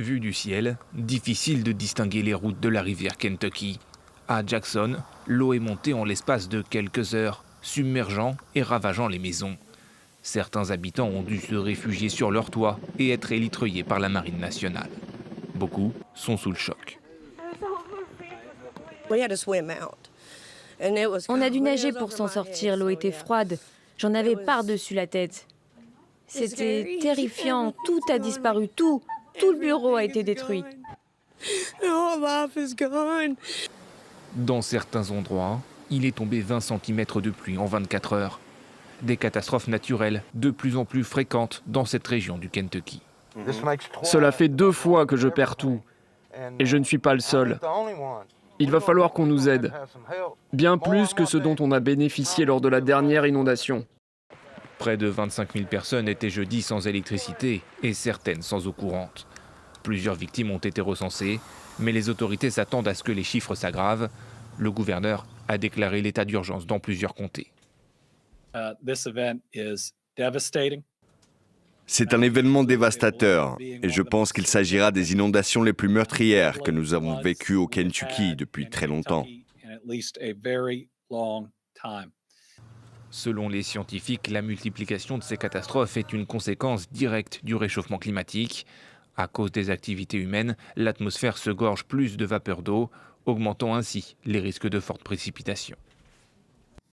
Vu du ciel, difficile de distinguer les routes de la rivière Kentucky. À Jackson, l'eau est montée en l'espace de quelques heures, submergeant et ravageant les maisons. Certains habitants ont dû se réfugier sur leur toit et être élitreuillés par la marine nationale. Beaucoup sont sous le choc. On a dû nager pour s'en sortir, l'eau était froide. J'en avais par-dessus la tête. C'était terrifiant, tout a disparu, tout le bureau a été détruit. Dans certains endroits, il est tombé 20 cm de pluie en 24 heures. Des catastrophes naturelles de plus en plus fréquentes dans cette région du Kentucky. Cela fait 2 fois que je perds tout. Et je ne suis pas le seul. Il va falloir qu'on nous aide. Bien plus que ce dont on a bénéficié lors de la dernière inondation. Près de 25 000 personnes étaient jeudi sans électricité et certaines sans eau courante. Plusieurs victimes ont été recensées, mais les autorités s'attendent à ce que les chiffres s'aggravent. Le gouverneur a déclaré l'état d'urgence dans plusieurs comtés. C'est un événement dévastateur et je pense qu'il s'agira des inondations les plus meurtrières que nous avons vécues au Kentucky depuis très longtemps. Selon les scientifiques, la multiplication de ces catastrophes est une conséquence directe du réchauffement climatique. À cause des activités humaines, l'atmosphère se gorge plus de vapeur d'eau, augmentant ainsi les risques de fortes précipitations.